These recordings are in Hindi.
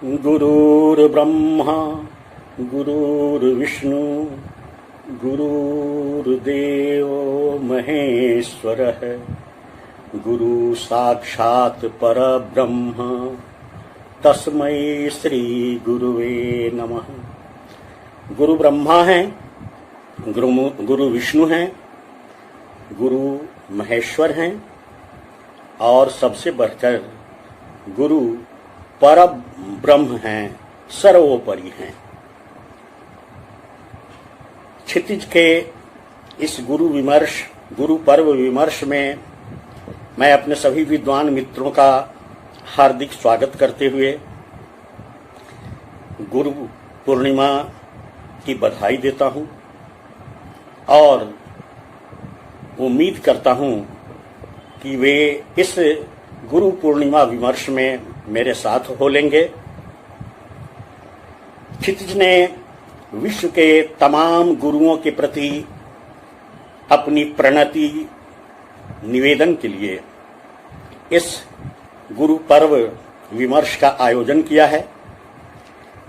गुरुर्ब्रह्मा गुरुर्विष्णु गुरुर्देवो महेश्वरः गुरु साक्षात् परब्रह्म तस्मै श्री गुरुवे नमः। गुरु ब्रह्मा हैं, गुरु विष्णु हैं, गुरु महेश्वर हैं और सबसे बढ़कर गुरु परब्रह्म हैं, सर्वोपरि हैं। क्षितिज के इस गुरु पर्व विमर्श में मैं अपने सभी विद्वान मित्रों का हार्दिक स्वागत करते हुए गुरु पूर्णिमा की बधाई देता हूं और उम्मीद करता हूं कि वे इस गुरु पूर्णिमा विमर्श में मेरे साथ हो लेंगे। क्षितिज ने विश्व के तमाम गुरुओं के प्रति अपनी प्रणति निवेदन के लिए इस गुरु पर्व विमर्श का आयोजन किया है।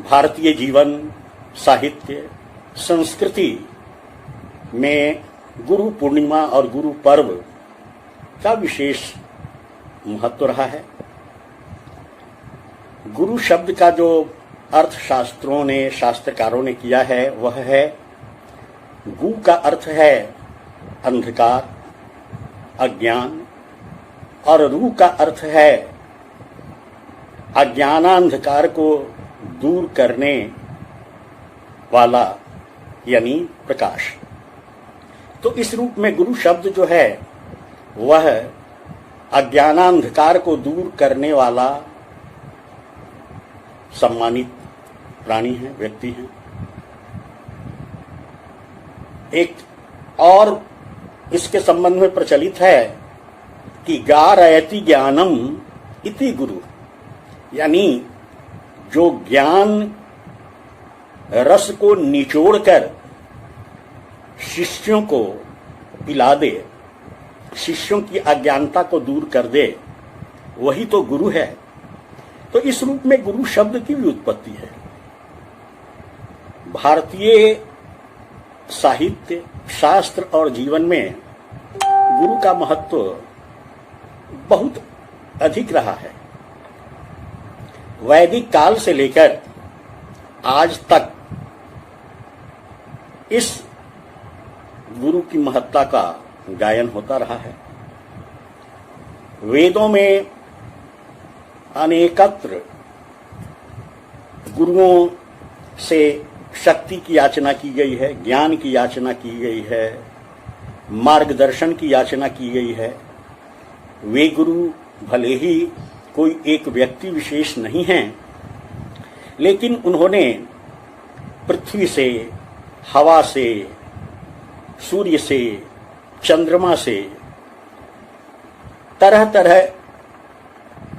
भारतीय जीवन, साहित्य, संस्कृति में गुरु पूर्णिमा और गुरु पर्व का विशेष महत्व रहा है। गुरु शब्द का जो अर्थ शास्त्रकारों ने किया है वह है, गु का अर्थ है अंधकार, अज्ञान, और रू का अर्थ है अज्ञानांधकार को दूर करने वाला यानी प्रकाश। तो इस रूप में गुरु शब्द जो है वह अज्ञानांधकार को दूर करने वाला सम्मानित प्राणी है, व्यक्ति है। एक और इसके संबंध में प्रचलित है कि गारयति ज्ञानम इति गुरु, यानी जो ज्ञान रस को निचोड़कर शिष्यों को पिला दे, शिष्यों की अज्ञानता को दूर कर दे, वही तो गुरु है। तो इस रूप में गुरु शब्द की भी उत्पत्ति है। भारतीय साहित्य, शास्त्र और जीवन में गुरु का महत्व बहुत अधिक रहा है। वैदिक काल से लेकर आज तक इस गुरु की महत्ता का गायन होता रहा है। वेदों में अनेकत्र गुरुओं से शक्ति की याचना की गई है, ज्ञान की याचना की गई है, मार्गदर्शन की याचना की गई है। वे गुरु भले ही कोई एक व्यक्ति विशेष नहीं हैं, लेकिन उन्होंने पृथ्वी से, हवा से, सूर्य से, चंद्रमा से तरह तरह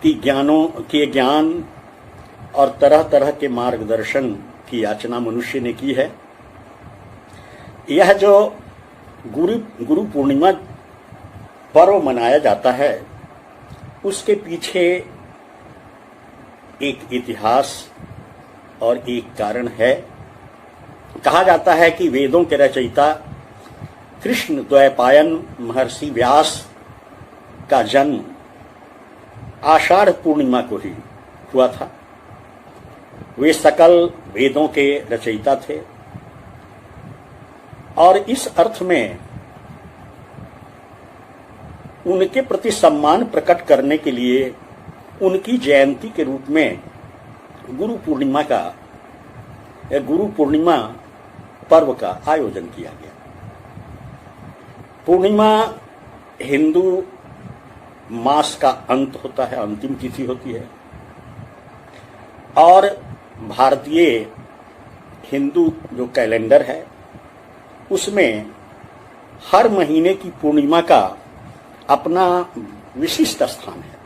की ज्ञान और तरह तरह के मार्गदर्शन की याचना मनुष्य ने की है। यह जो गुरु पूर्णिमा पर्व मनाया जाता है उसके पीछे एक इतिहास और एक कारण है। कहा जाता है कि वेदों के रचयिता कृष्ण द्वैपायन महर्षि व्यास का जन्म आषाढ़ पूर्णिमा को ही हुआ था। वे सकल वेदों के रचयिता थे और इस अर्थ में उनके प्रति सम्मान प्रकट करने के लिए उनकी जयंती के रूप में गुरु पूर्णिमा पर्व का आयोजन किया गया। पूर्णिमा हिंदू मास का अंत होता है, अंतिम तिथि होती है, और भारतीय हिंदू जो कैलेंडर है उसमें हर महीने की पूर्णिमा का अपना विशिष्ट स्थान है।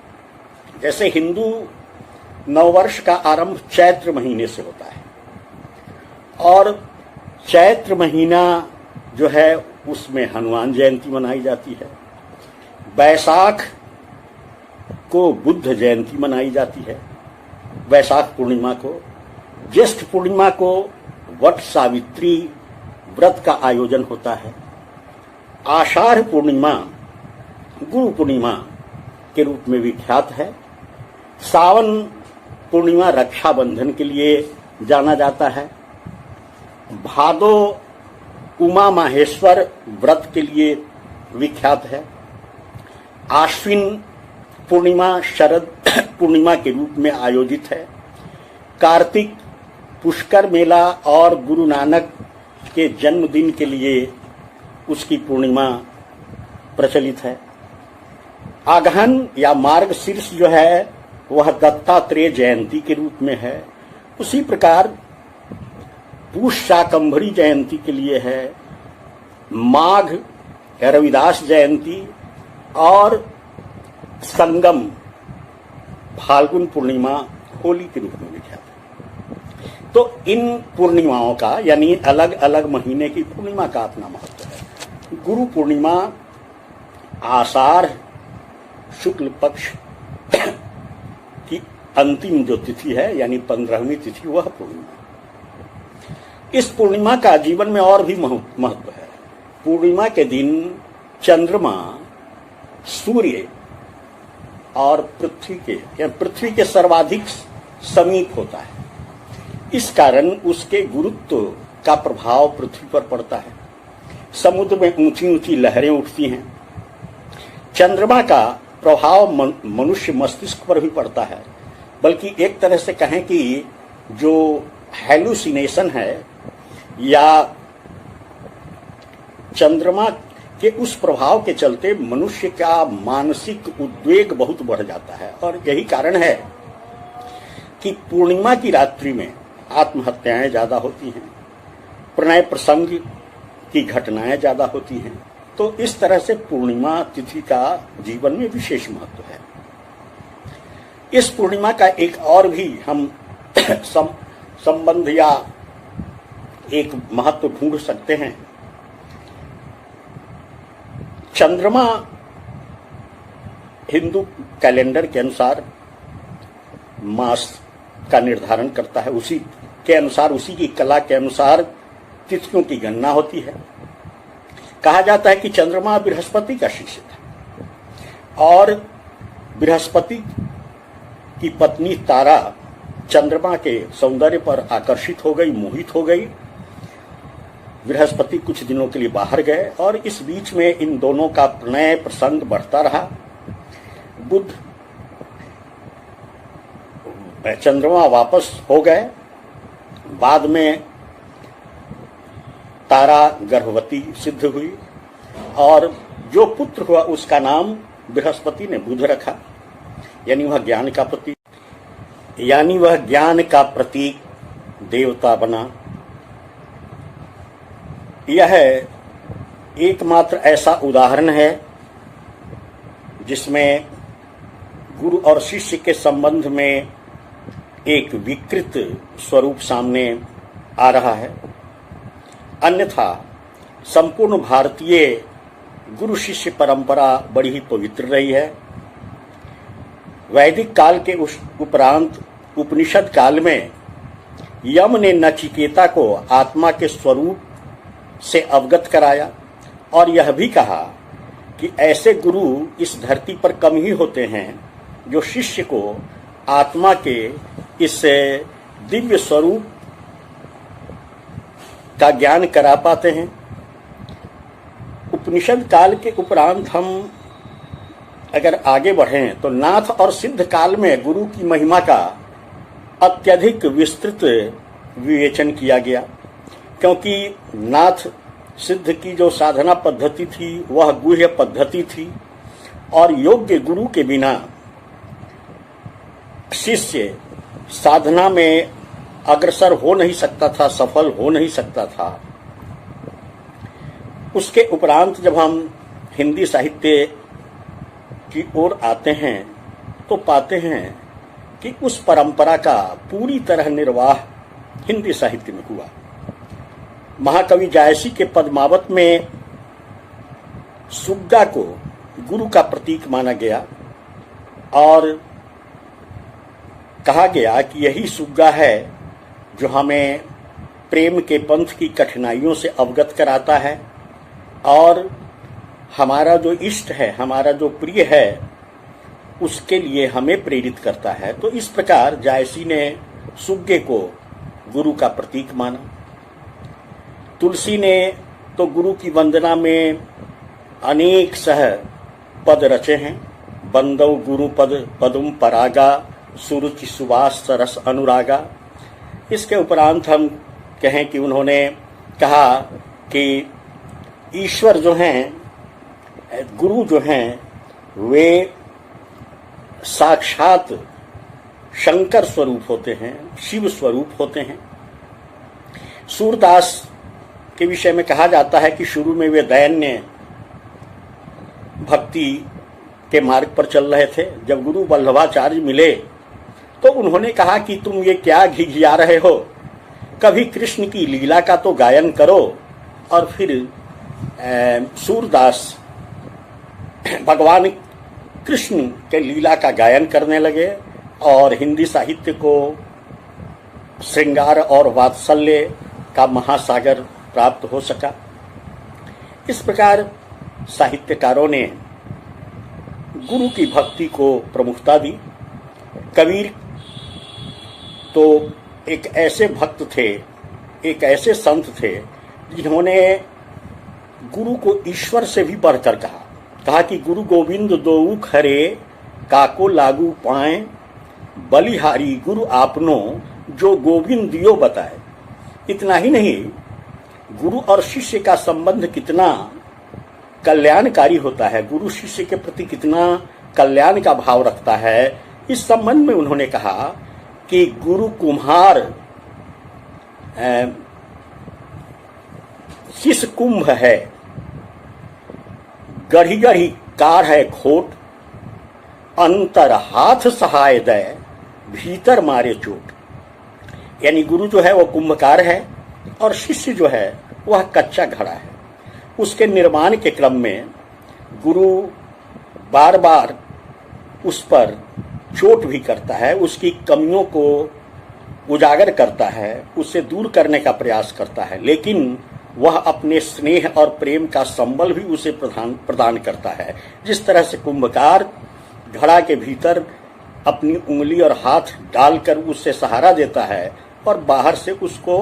जैसे हिंदू नववर्ष का आरंभ चैत्र महीने से होता है और चैत्र महीना जो है उसमें हनुमान जयंती मनाई जाती है। बैसाख को बुद्ध जयंती मनाई जाती है वैशाख पूर्णिमा को, ज्येष्ठ पूर्णिमा को वट सावित्री व्रत का आयोजन होता है। आषाढ़ पूर्णिमा गुरु पूर्णिमा के रूप में विख्यात है। सावन पूर्णिमा रक्षाबंधन के लिए जाना जाता है। भादो उमा माहेश्वर व्रत के लिए विख्यात है। आश्विन पूर्णिमा शरद पूर्णिमा के रूप में आयोजित है। कार्तिक पुष्कर मेला और गुरु नानक के जन्मदिन के लिए उसकी पूर्णिमा प्रचलित है। आगहन या मार्गशीर्ष जो है वह दत्तात्रेय जयंती के रूप में है। उसी प्रकार पूष शाकंभरी जयंती के लिए है। माघ रविदास जयंती और संगम फाल्गुन पूर्णिमा होली के रूप में विख्यात है। तो इन पूर्णिमाओं का यानी अलग अलग महीने की पूर्णिमा का अपना महत्व है। गुरु पूर्णिमा आषाढ़ शुक्ल पक्ष की अंतिम जो तिथि है यानी 15वीं तिथि वह पूर्णिमा। इस पूर्णिमा का जीवन में और भी महत्व है। पूर्णिमा के दिन चंद्रमा सूर्य और पृथ्वी के सर्वाधिक समीप होता है। इस कारण उसके गुरुत्व का प्रभाव पृथ्वी पर पड़ता है। समुद्र में ऊंची ऊंची लहरें उठती हैं। चंद्रमा का प्रभाव मनुष्य मस्तिष्क पर भी पड़ता है। बल्कि एक तरह से कहें कि जो हैलुसिनेशन है या चंद्रमा के उस प्रभाव के चलते मनुष्य का मानसिक उद्वेग बहुत बढ़ जाता है। और यही कारण है कि पूर्णिमा की रात्रि में आत्महत्याएं ज्यादा होती हैं, प्रणय प्रसंग की घटनाएं ज्यादा होती हैं। तो इस तरह से पूर्णिमा तिथि का जीवन में विशेष महत्व है। इस पूर्णिमा का एक और भी हम संबंध या एक महत्व ढूंढ सकते हैं। चंद्रमा हिंदू कैलेंडर के अनुसार मास का निर्धारण करता है। उसी के अनुसार, उसी की कला के अनुसार तिथियों की गणना होती है। कहा जाता है कि चंद्रमा बृहस्पति का शिष्य था और बृहस्पति की पत्नी तारा चंद्रमा के सौंदर्य पर आकर्षित हो गई, मोहित हो गई। बृहस्पति कुछ दिनों के लिए बाहर गए और इस बीच में इन दोनों का प्रणय प्रसंग बढ़ता रहा। बुध चंद्रमा वापस हो गए। बाद में तारा गर्भवती सिद्ध हुई और जो पुत्र हुआ उसका नाम बृहस्पति ने बुध रखा। यानी वह ज्ञान का प्रतीक देवता बना। यह एकमात्र ऐसा उदाहरण है जिसमें गुरु और शिष्य के संबंध में एक विकृत स्वरूप सामने आ रहा है। अन्यथा संपूर्ण भारतीय गुरु शिष्य परंपरा बड़ी ही पवित्र रही है। वैदिक काल के उपरांत उपनिषद काल में यम ने नचिकेता को आत्मा के स्वरूप से अवगत कराया और यह भी कहा कि ऐसे गुरु इस धरती पर कम ही होते हैं जो शिष्य को आत्मा के इस दिव्य स्वरूप का ज्ञान करा पाते हैं। उपनिषद काल के उपरांत हम अगर आगे बढ़ें तो नाथ और सिद्ध काल में गुरु की महिमा का अत्यधिक विस्तृत विवेचन किया गया, क्योंकि नाथ सिद्ध की जो साधना पद्धति थी वह गुह्य पद्धति थी और योग्य गुरु के बिना शिष्य साधना में अग्रसर हो नहीं सकता था, सफल हो नहीं सकता था। उसके उपरांत जब हम हिंदी साहित्य की ओर आते हैं तो पाते हैं कि उस परंपरा का पूरी तरह निर्वाह हिंदी साहित्य में हुआ। महाकवि जायसी के पद्मावत में सुग्गा को गुरु का प्रतीक माना गया और कहा गया कि यही सुग्गा है जो हमें प्रेम के पंथ की कठिनाइयों से अवगत कराता है और हमारा जो इष्ट है, हमारा जो प्रिय है, उसके लिए हमें प्रेरित करता है। तो इस प्रकार जायसी ने सुग्गे को गुरु का प्रतीक माना। तुलसी ने तो गुरु की वंदना में अनेक सह पद रचे हैं। बंदव गुरु पद पदुम परागा, सुरुचि सुवास सरस अनुरागा। इसके उपरांत हम कहें कि उन्होंने कहा कि ईश्वर जो हैं, गुरु जो हैं, वे साक्षात शंकर स्वरूप होते हैं, शिव स्वरूप होते हैं। सूरदास के विषय में कहा जाता है कि शुरू में वे दैन्य भक्ति के मार्ग पर चल रहे थे। जब गुरु वल्लभाचार्य मिले तो उन्होंने कहा कि तुम ये क्या घिघिया रहे हो, कभी कृष्ण की लीला का तो गायन करो। और फिर सूरदास भगवान कृष्ण के लीला का गायन करने लगे और हिंदी साहित्य को श्रृंगार और वात्सल्य का महासागर प्राप्त हो सका। इस प्रकार साहित्यकारों ने गुरु की भक्ति को प्रमुखता दी। कबीर तो एक ऐसे भक्त थे, एक ऐसे संत थे जिन्होंने गुरु को ईश्वर से भी बढ़कर कहा कि गुरु गोविंद दोऊ खरे काको लागू पाए, बलिहारी गुरु आपनो जो गोविंद दियो बताए। इतना ही नहीं, गुरु और शिष्य का संबंध कितना कल्याणकारी होता है, गुरु शिष्य के प्रति कितना कल्याण का भाव रखता है, इस संबंध में उन्होंने कहा कि गुरु कुम्हार शिष्य कुंभ है, गढ़ी गढ़ी कार है खोट, अंतर हाथ सहाय दे भीतर मारे चोट। यानी गुरु जो है वो कुंभकार है और शिष्य जो है वह कच्चा घड़ा है। उसके निर्माण के क्रम में गुरु बार बार उस पर चोट भी करता है, उसकी कमियों को उजागर करता है, उससे दूर करने का प्रयास करता है, लेकिन वह अपने स्नेह और प्रेम का संबल भी उसे प्रदान करता है। जिस तरह से कुंभकार घड़ा के भीतर अपनी उंगली और हाथ डालकर उससे सहारा देता है और बाहर से उसको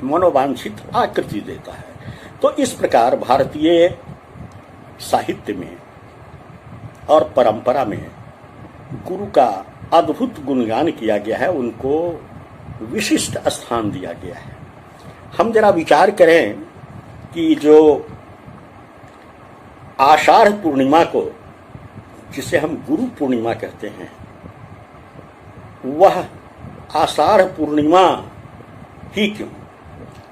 मनोवांछित आकृति देता है। तो इस प्रकार भारतीय साहित्य में और परंपरा में गुरु का अद्भुत गुणगान किया गया है, उनको विशिष्ट स्थान दिया गया है। हम जरा विचार करें कि जो आषाढ़ पूर्णिमा को, जिसे हम गुरु पूर्णिमा कहते हैं, वह आषाढ़ पूर्णिमा ही क्यों?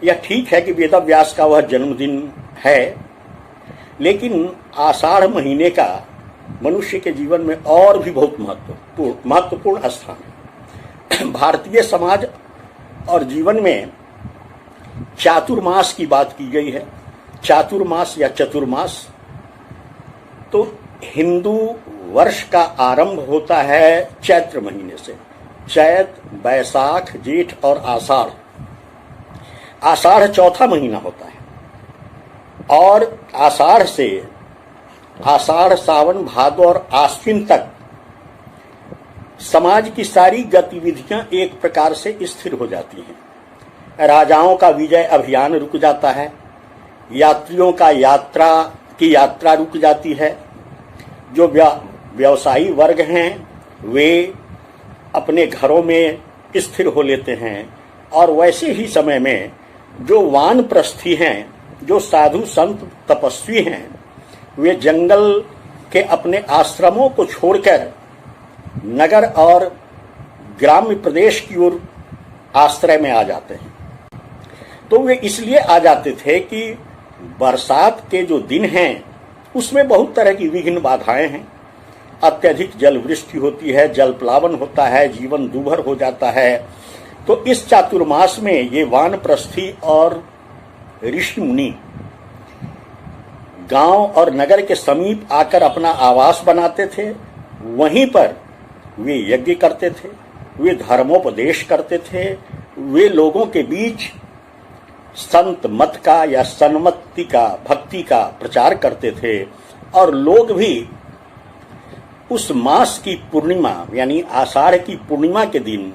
यह ठीक है कि वेदव्यास का वह जन्मदिन है, लेकिन आषाढ़ महीने का मनुष्य के जीवन में और भी बहुत महत्वपूर्ण स्थान है। भारतीय समाज और जीवन में चातुर्मास की बात की गई है। चातुर्मास या चतुर्मास, तो हिंदू वर्ष का आरंभ होता है चैत्र महीने से। चैत, बैसाख, जेठ और आषाढ़। आषाढ़ चौथा महीना होता है और आषाढ़ से आषाढ़, सावन, भादो और आश्विन तक समाज की सारी गतिविधियां एक प्रकार से स्थिर हो जाती हैं। राजाओं का विजय अभियान रुक जाता है, यात्रियों का यात्रा रुक जाती है, जो व्यवसायी वर्ग हैं वे अपने घरों में स्थिर हो लेते हैं, और वैसे ही समय में जो वानप्रस्थी हैं, जो साधु संत तपस्वी हैं, वे जंगल के अपने आश्रमों को छोड़कर नगर और ग्राम्य प्रदेश की ओर आश्रय में आ जाते हैं। तो वे इसलिए आ जाते थे कि बरसात के जो दिन हैं उसमें बहुत तरह की विघ्न बाधाएं हैं। अत्यधिक जल वृष्टि होती है, जल प्लावन होता है, जीवन दूभर हो जाता है। तो इस चातुर्मास में ये वानप्रस्थी और ऋषि मुनि गांव और नगर के समीप आकर अपना आवास बनाते थे, वहीं पर वे यज्ञ करते थे, वे धर्मोपदेश करते थे, वे लोगों के बीच संत मत का या सन्मति का, भक्ति का प्रचार करते थे और लोग भी उस मास की पूर्णिमा यानी आषाढ़ की पूर्णिमा के दिन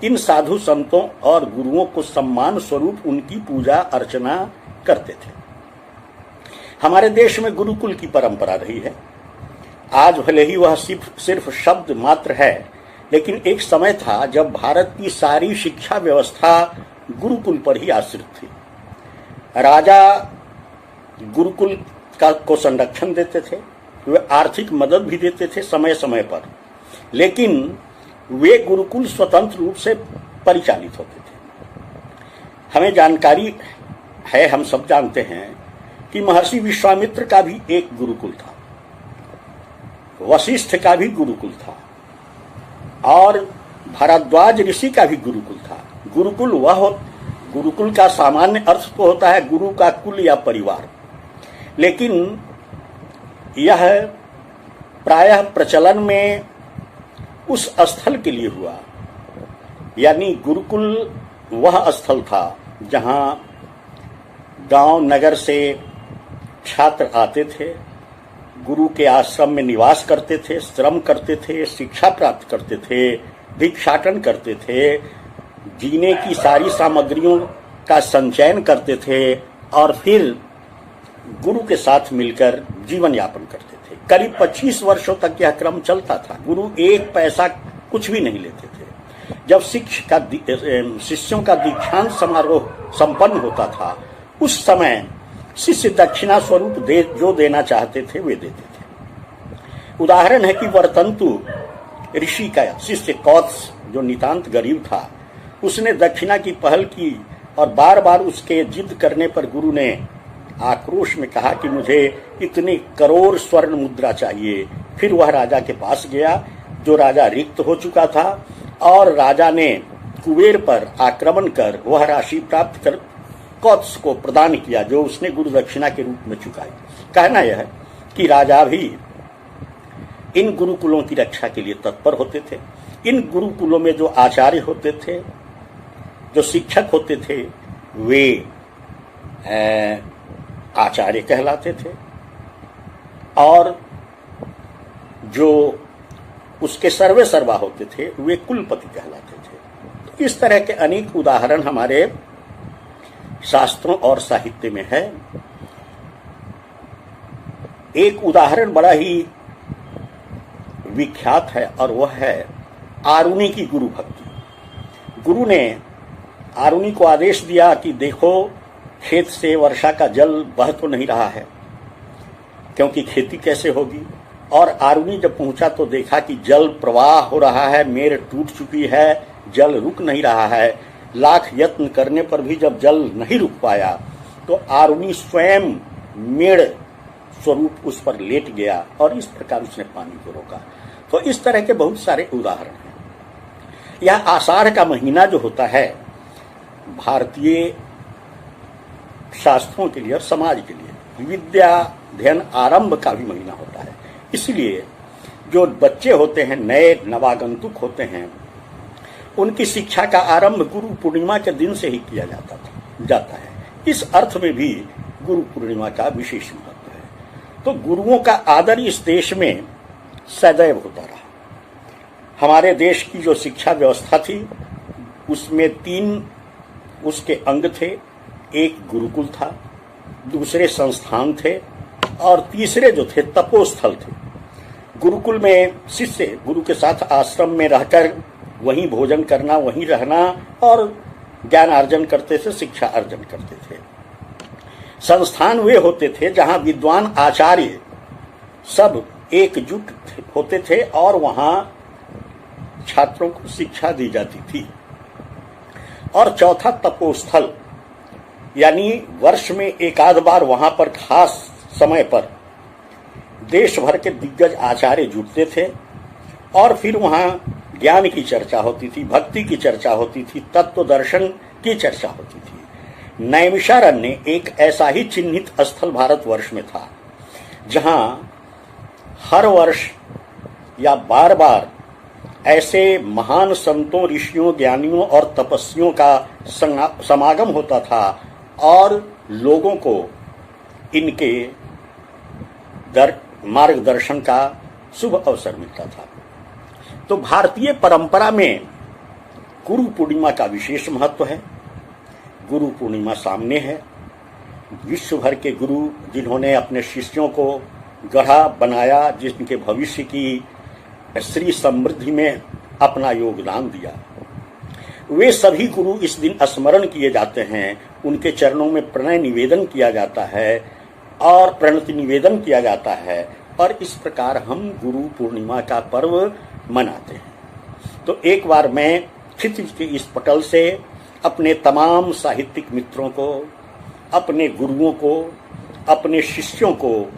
इन साधु संतों और गुरुओं को सम्मान स्वरूप उनकी पूजा अर्चना करते थे। हमारे देश में गुरुकुल की परंपरा रही है। आज भले ही वह सिर्फ शब्द मात्र है, लेकिन एक समय था जब भारत की सारी शिक्षा व्यवस्था गुरुकुल पर ही आश्रित थी। राजा गुरुकुल को संरक्षण देते थे, वे आर्थिक मदद भी देते थे समय समय पर, लेकिन वे गुरुकुल स्वतंत्र रूप से परिचालित होते थे। हमें जानकारी है, हम सब जानते हैं कि महर्षि विश्वामित्र का भी एक गुरुकुल था, वशिष्ठ का भी गुरुकुल था और भारद्वाज ऋषि का भी गुरुकुल था। गुरुकुल का सामान्य अर्थ तो होता है गुरु का कुल या परिवार, लेकिन यह प्रायः प्रचलन में उस स्थल के लिए हुआ, यानी गुरुकुल वह स्थल था जहां गांव नगर से छात्र आते थे, गुरु के आश्रम में निवास करते थे, श्रम करते थे, शिक्षा प्राप्त करते थे, भिक्षाटन करते थे, जीने की सारी सामग्रियों का संचयन करते थे और फिर गुरु के साथ मिलकर जीवन यापन करते थे। करीब 25 वर्षों तक यह क्रम चलता था। गुरु एक पैसा कुछ भी नहीं लेते थे। जब शिष्यों का दीक्षांत समारोह संपन्न होता था, उस समय शिष्य दक्षिणा स्वरूप जो देना चाहते थे वे देते थे। उदाहरण है कि वर्तंतु ऋषि का शिष्य कौत्स, जो नितांत गरीब था, उसने दक्षिणा की पहल की और बार बार उसके जिद करने पर गुरु ने आक्रोश में कहा कि मुझे इतने करोड़ स्वर्ण मुद्रा चाहिए। फिर वह राजा के पास गया, जो राजा रिक्त हो चुका था, और राजा ने कुबेर पर आक्रमण कर वह राशि प्राप्त कर कौत्स को प्रदान किया, जो उसने गुरु दक्षिणा के रूप में चुकाई। कहना यह है कि राजा भी इन गुरुकुलों की रक्षा के लिए तत्पर होते थे। इन गुरुकुलों में जो आचार्य होते थे, जो शिक्षक होते थे, वे आचार्य कहलाते थे और जो उसके सर्वे सर्वा होते थे वे कुलपति कहलाते थे। तो इस तरह के अनेक उदाहरण हमारे शास्त्रों और साहित्य में है। एक उदाहरण बड़ा ही विख्यात है और वह है आरुणि की गुरु भक्ति। गुरु ने आरुणि को आदेश दिया कि देखो, खेत से वर्षा का जल बह तो नहीं रहा है, क्योंकि खेती कैसे होगी। और आरुणि जब पहुंचा तो देखा कि जल प्रवाह हो रहा है, मेड़ टूट चुकी है, जल रुक नहीं रहा है। लाख यत्न करने पर भी जब जल नहीं रुक पाया तो आरुणि स्वयं मेड़ स्वरूप उस पर लेट गया और इस प्रकार उसने पानी को रोका। तो इस तरह के बहुत सारे उदाहरण हैं। यह आषाढ़ का महीना जो होता है, भारतीय शास्त्रों के लिए और समाज के लिए विद्या अध्ययन आरंभ का भी महीना होता है। इसलिए जो बच्चे होते हैं, नए नवागंतुक होते हैं, उनकी शिक्षा का आरंभ गुरु पूर्णिमा के दिन से ही किया जाता है। इस अर्थ में भी गुरु पूर्णिमा का विशेष महत्व है। तो गुरुओं का आदर इस देश में सदैव होता रहा। हमारे देश की जो शिक्षा व्यवस्था थी उसमें 3 उसके अंग थे। एक गुरुकुल था, दूसरे संस्थान थे और तीसरे जो थे तपोस्थल थे। गुरुकुल में शिष्य गुरु के साथ आश्रम में रहकर वहीं भोजन करना, वहीं रहना और ज्ञान अर्जन करते थे, शिक्षा अर्जन करते थे। संस्थान वे होते थे जहां विद्वान आचार्य सब एकजुट होते थे और वहां छात्रों को शिक्षा दी जाती थी। और चौथा तपोस्थल, यानी वर्ष में एक आध बार वहां पर खास समय पर देश भर के दिग्गज आचार्य जुटते थे और फिर वहां ज्ञान की चर्चा होती थी, भक्ति की चर्चा होती थी, तत्व दर्शन की चर्चा होती थी। नैमिषारण्य एक ऐसा ही चिन्हित स्थल भारतवर्ष में था जहां हर वर्ष या बार बार ऐसे महान संतों, ऋषियों, ज्ञानियों और तपस्वियों का समागम होता था और लोगों को इनके मार्गदर्शन का शुभ अवसर मिलता था। तो भारतीय परंपरा में गुरु पूर्णिमा का विशेष महत्व है। गुरु पूर्णिमा सामने है। विश्व भर के गुरु जिन्होंने अपने शिष्यों को गढ़ा बनाया, जिनके भविष्य की श्री समृद्धि में अपना योगदान दिया, वे सभी गुरु इस दिन स्मरण किए जाते हैं। उनके चरणों में प्रणय निवेदन किया जाता है और प्रणति निवेदन किया जाता है और इस प्रकार हम गुरु पूर्णिमा का पर्व मनाते हैं। तो एक बार मैं क्षितिज के इस पटल से अपने तमाम साहित्यिक मित्रों को, अपने गुरुओं को, अपने शिष्यों को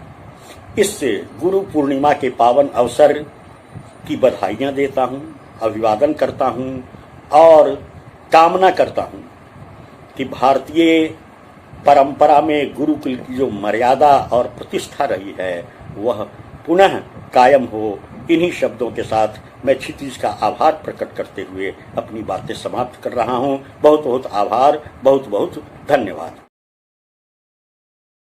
इस गुरु पूर्णिमा के पावन अवसर की बधाइयां देता हूं, अभिवादन करता हूं और कामना करता हूं कि भारतीय परंपरा में गुरुकुल की जो मर्यादा और प्रतिष्ठा रही है वह पुनः कायम हो। इन्हीं शब्दों के साथ मैं क्षितिज का आभार प्रकट करते हुए अपनी बातें समाप्त कर रहा हूं। बहुत बहुत आभार, बहुत बहुत धन्यवाद।